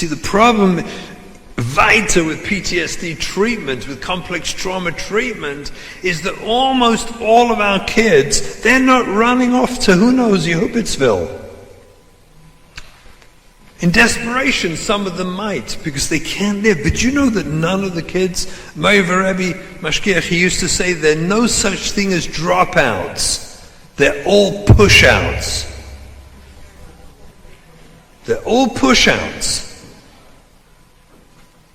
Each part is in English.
See, the problem weiter with PTSD treatment, with complex trauma treatment, is that almost all of our kids, they're not running off to who knows Yehubitzville. In desperation, some of them might, because they can't live. But you know that none of the kids, Meir Rebbe Mashgiach, he used to say, there are no such thing as dropouts. They're all push-outs. They're all push-outs.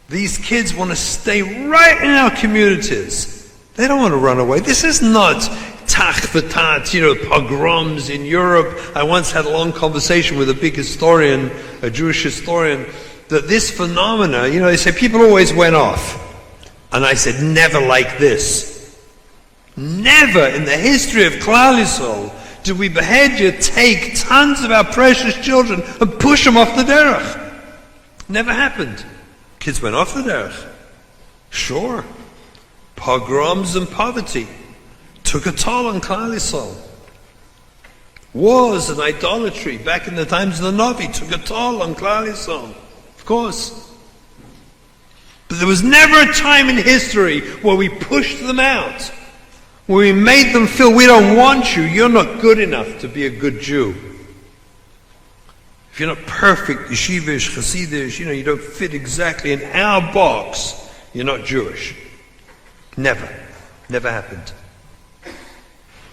These kids want to stay right in our communities. They don't want to run away. This is not tach v'tat, pogroms in Europe. I once had a long conversation with a big historian, a Jewish historian, that this phenomena, they say people always went off. And I said, never like this. Never in the history of Klal Yisrael did we behead take tons of our precious children and push them off the derech. Never happened. Kids went off the derech. Sure. Pogroms and poverty took a toll on Klal Yisrael. Wars and idolatry back in the times of the Navi took a toll on Klal Yisrael. Of course. But there was never a time in history where we pushed them out, where we made them feel, we don't want you, you're not good enough to be a good Jew. If you're not perfect, yeshivish, chassidish, you don't fit exactly in our box, you're not Jewish. Never. Never happened.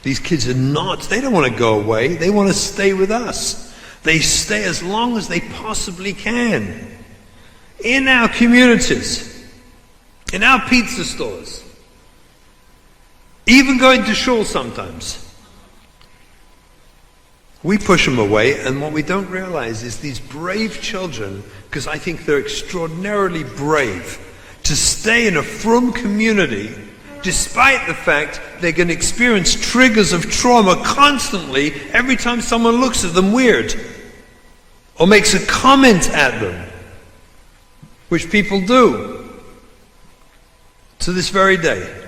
These kids are not, they don't want to go away, they want to stay with us. They stay as long as they possibly can. In our communities, in our pizza stores, even going to shul sometimes. We push them away, and what we don't realize is these brave children, because I think they're extraordinarily brave, to stay in a frum community, despite the fact they're going to experience triggers of trauma constantly every time someone looks at them weird, or makes a comment at them, which people do to this very day.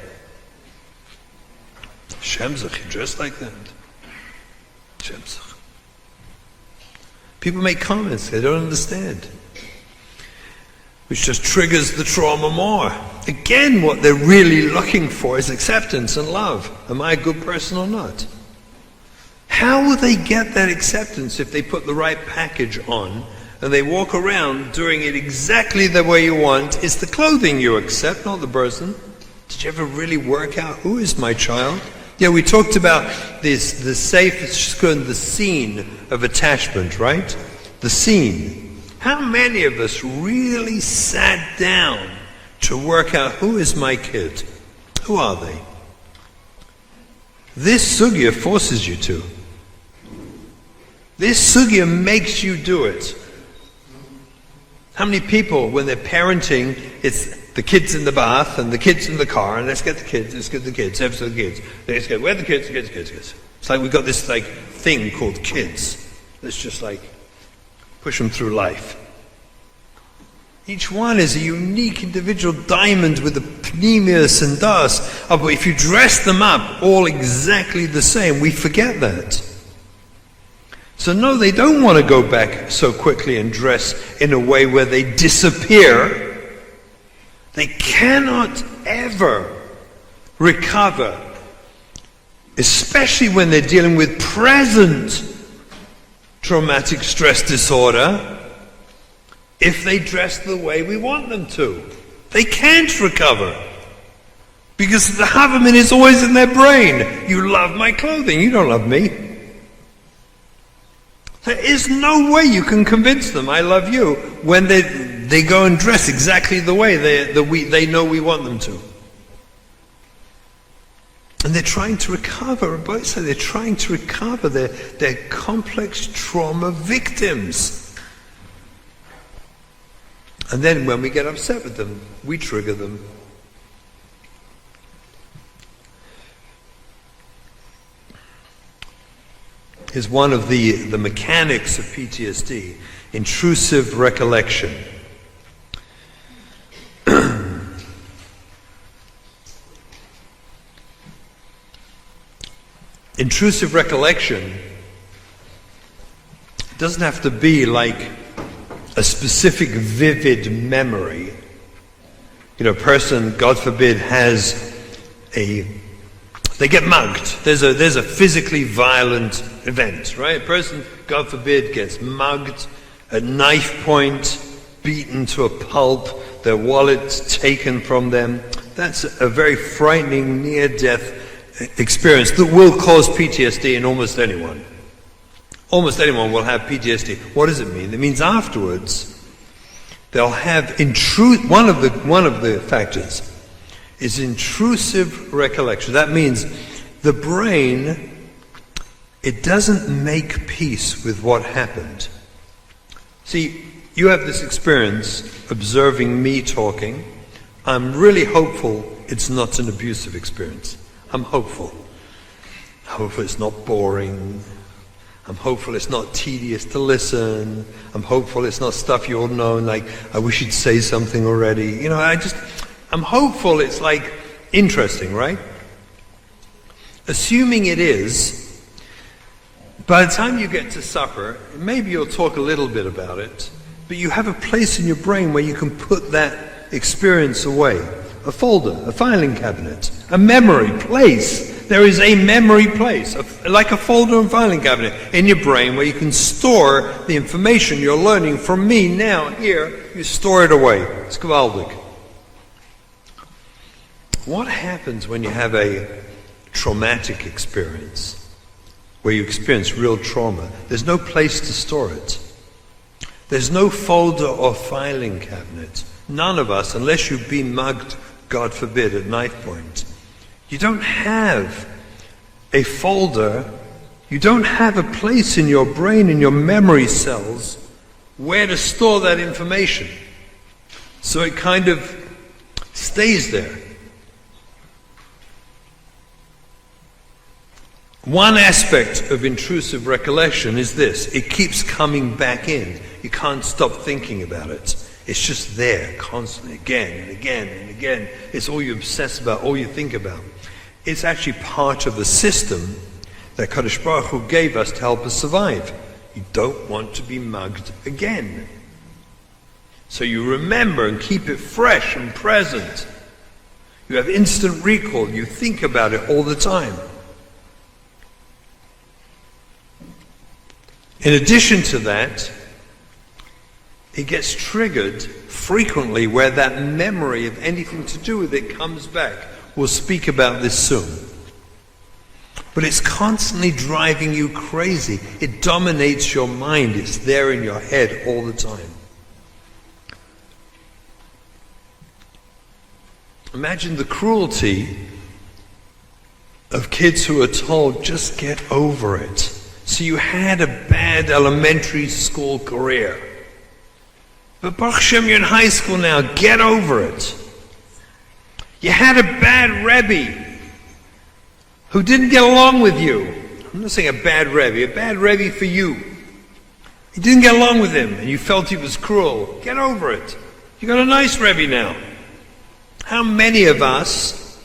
Shemzach, you dressed like that. Shemzach. People make comments they don't understand, which just triggers the trauma more. Again, what they're really looking for is acceptance and love. Am I a good person or not? How will they get that acceptance if they put the right package on and they walk around doing it exactly the way you want? It's the clothing you accept, not the person. Did you ever really work out who is my child? Yeah, we talked about this, the scene of attachment, right? The scene. How many of us really sat down to work out who is my kid? Who are they? This sugya forces you to. This sugya makes you do it. How many people, when they're parenting, it's the kids in the bath and the kids in the car, and let's get the kids, where are the kids? It's like we've got this thing called kids. Let's just push them through life. Each one is a unique individual diamond with a pneumius and das. Oh, but if you dress them up all exactly the same, we forget that. So no, they don't want to go back so quickly and dress in a way where they disappear. They cannot ever recover, especially when they're dealing with present traumatic stress disorder, if they dress the way we want them to. They can't recover. Because the Havemin is always in their brain. You love my clothing, you don't love me. There is no way you can convince them I love you when they go and dress exactly the way they know we want them to. And they're trying to recover, both sides, they're trying to recover. They're complex trauma victims. And then when we get upset with them, we trigger them. Is one of the mechanics of PTSD, intrusive recollection. Intrusive recollection doesn't have to be like a specific vivid memory. You know, a person, God forbid, they get mugged. There's a physically violent event, right? A person, God forbid, gets mugged at knife point, beaten to a pulp, their wallet taken from them. That's a very frightening near-death experience that will cause PTSD in almost anyone. Almost anyone will have PTSD. What does it mean? It means afterwards they'll have one of the factors is intrusive recollection. That means the brain, it doesn't make peace with what happened. See, you have this experience observing me talking. I'm really hopeful it's not an abusive experience. I'm hopeful. Hopeful it's not boring. I'm hopeful it's not tedious to listen. I'm hopeful it's not stuff you all know, like, I wish you'd say something already. You know, I'm hopeful it's like interesting, right? Assuming it is, by the time you get to supper, maybe you'll talk a little bit about it, but you have a place in your brain where you can put that experience away. A folder, a filing cabinet, a memory place. There is a memory place, like a folder and filing cabinet in your brain where you can store the information you're learning from me now, here. You store it away. It's geweldig. What happens when you have a traumatic experience, where you experience real trauma? There's no place to store it. There's no folder or filing cabinet. None of us, unless you've been mugged, God forbid, at knife point. You don't have a folder, you don't have a place in your brain, in your memory cells, where to store that information. So it kind of stays there. One aspect of intrusive recollection is this: it keeps coming back in. You can't stop thinking about it. It's just there constantly, again and again and again. It's all you obsess about, all you think about. It's actually part of the system that Kadosh Baruch Hu gave us to help us survive. You don't want to be mugged again. So you remember and keep it fresh and present. You have instant recall. You think about it all the time. In addition to that, it gets triggered frequently where that memory of anything to do with it comes back. We'll speak about this soon. But it's constantly driving you crazy. It dominates your mind. It's there in your head all the time. Imagine the cruelty of kids who are told, just get over it. So you had a bad elementary school career. But Baruch Hashem, you're in high school now. Get over it. You had a bad Rebbe who didn't get along with you. I'm not saying a bad Rebbe for you. You didn't get along with him and you felt he was cruel. Get over it. You got a nice Rebbe now. How many of us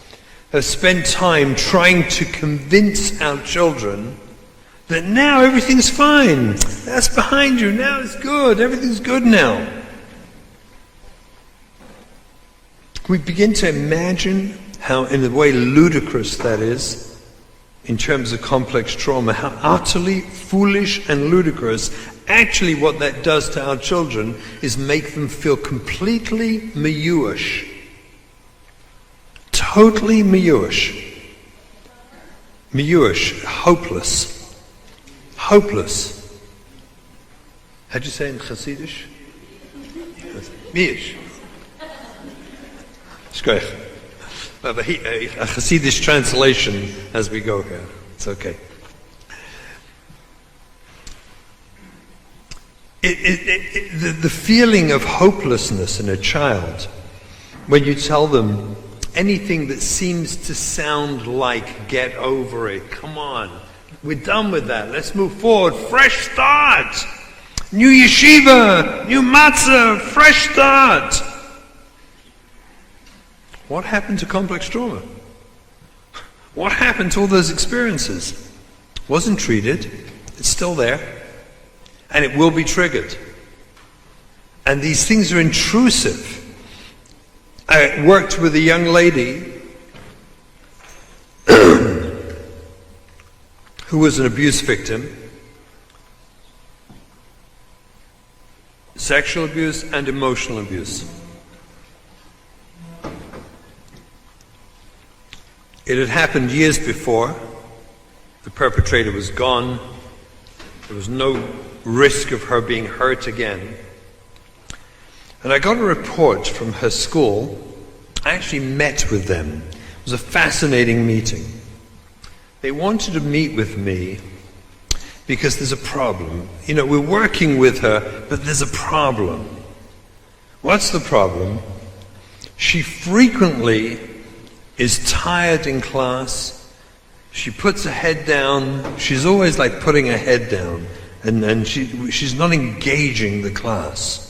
have spent time trying to convince our children that now everything's fine. That's behind you. Now it's good. Everything's good now. We begin to imagine how, in a way, ludicrous that is, in terms of complex trauma, how utterly foolish and ludicrous. Actually, what that does to our children is make them feel completely miyush. Totally miyush. Miyush, hopeless. Hopeless. How'd you say in Chassidish? Miyush. Shkoich. A Chassidish translation as we go here. It's okay. The feeling of hopelessness in a child, when you tell them anything that seems to sound like get over it, come on, we're done with that, let's move forward, fresh start, new yeshiva, new matzah, fresh start. What happened to complex trauma? What happened to all those experiences? Wasn't treated, it's still there, and it will be triggered. And these things are intrusive. I worked with a young lady who was an abuse victim, sexual abuse and emotional abuse. It had happened years before. The perpetrator was gone. There was no risk of her being hurt again. And I got a report from her school. I actually met with them. It was a fascinating meeting. They wanted to meet with me because there's a problem. You know, we're working with her, but there's a problem. What's the problem? She frequently is tired in class. She puts her head down. She's always like putting her head down, and she's not engaging the class.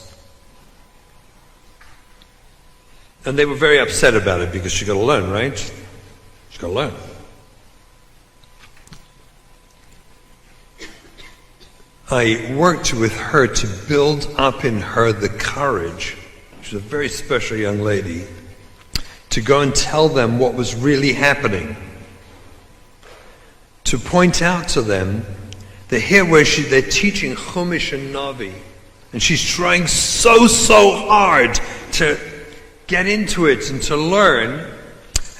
And they were very upset about it because she got to learn, right? She's got to learn. I worked with her to build up in her the courage. She's a very special young lady, to go and tell them what was really happening. To point out to them that here where they're teaching Chumash and Navi, and she's trying so hard to get into it and to learn,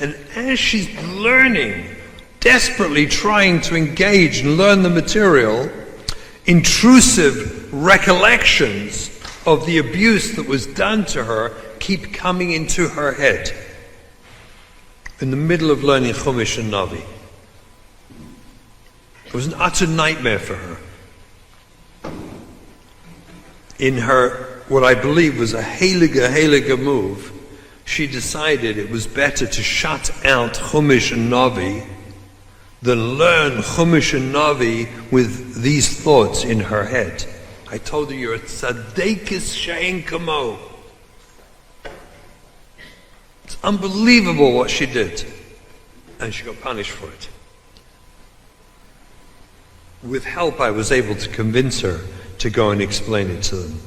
and as she's learning, desperately trying to engage and learn the material, intrusive recollections of the abuse that was done to her keep coming into her head in the middle of learning Chumash and Navi. It was an utter nightmare for her. In her, what I believe was a heilige move, she decided it was better to shut out Chumash and Navi than learn Chumash and Navi with these thoughts in her head. I told her, you're a tzadekis she'en kamo. It's unbelievable what she did. And she got punished for it. With help, I was able to convince her to go and explain it to them.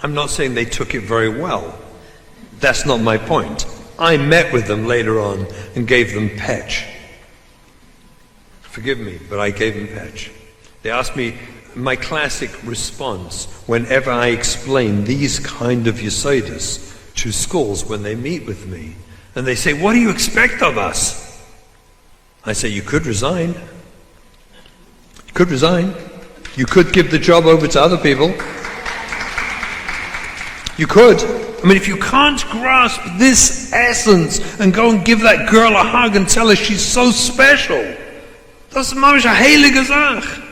I'm not saying they took it very well. That's not my point. I met with them later on and gave them petch. Forgive me, but I gave them petch. They asked me, my classic response whenever I explain these kind of yesodis to schools when they meet with me, and they say, what do you expect of us? I say, you could resign. You could resign. You could give the job over to other people. You could. I mean, if you can't grasp this essence and go and give that girl a hug and tell her she's so special, that's mamish a heilige Zach.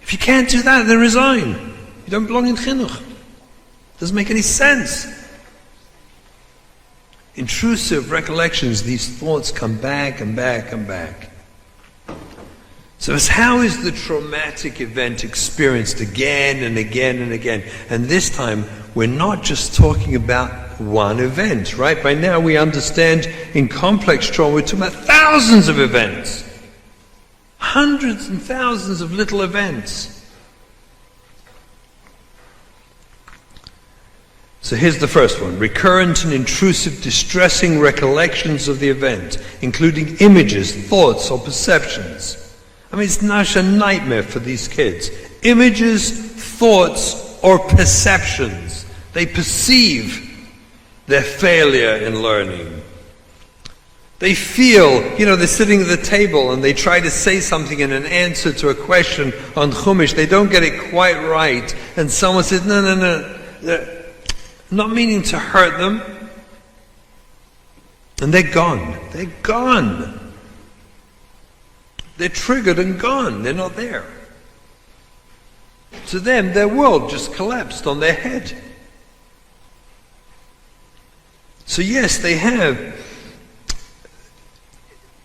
If you can't do that, then resign. You don't belong in chinuch. Doesn't make any sense. Intrusive recollections, these thoughts come back and back and back. So how is the traumatic event experienced again and again and again? And this time, we're not just talking about one event, right? By now we understand in complex trauma, we're talking about thousands of events. Hundreds and thousands of little events. So here's the first one. Recurrent and intrusive distressing recollections of the event, including images, thoughts, or perceptions. I mean, it's not a nightmare for these kids. Images, thoughts, or perceptions. They perceive their failure in learning. They feel, they're sitting at the table and they try to say something in an answer to a question on Chumash. They don't get it quite right. And someone says, no. Not meaning to hurt them. And they're gone. They're gone. They're triggered and gone. They're not there. To them, their world just collapsed on their head. So yes, they have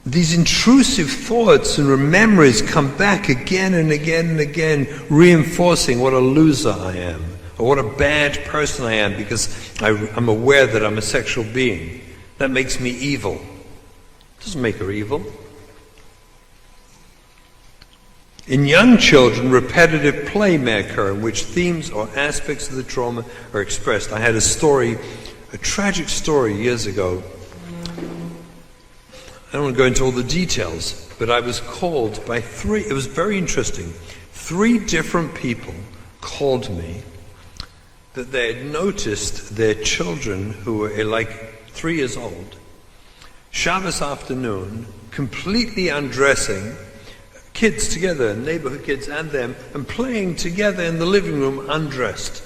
these intrusive thoughts and memories come back again and again and again, reinforcing what a loser I am, or what a bad person I am, because I'm aware that I'm a sexual being. That makes me evil. It doesn't make her evil. In young children, repetitive play may occur in which themes or aspects of the trauma are expressed. I had a story, a tragic story years ago. I don't want to go into all the details, but I was called by three, it was very interesting. 3 different people called me that they had noticed their children, who were like 3 years old, Shabbos afternoon, completely undressing, kids together, neighborhood kids and them, and playing together in the living room undressed.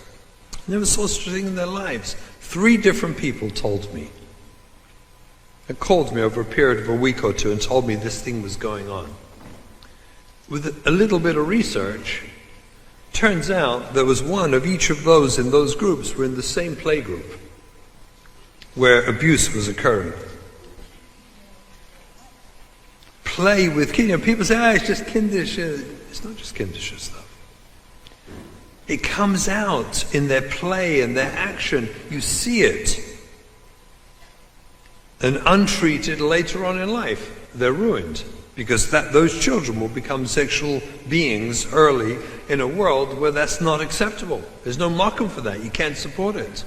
Never saw such a thing in their lives. 3 different people told me. They called me over a period of a week or 2 and told me this thing was going on. With a little bit of research, turns out there was one of each of those in those groups were in the same play group where abuse was occurring. Play with kids. People say, it's just kindish. It's not just kindish stuff. It comes out in their play and their action. You see it. And untreated later on in life, they're ruined. Because those children will become sexual beings early in a world where that's not acceptable. There's no markham for that. You can't support it.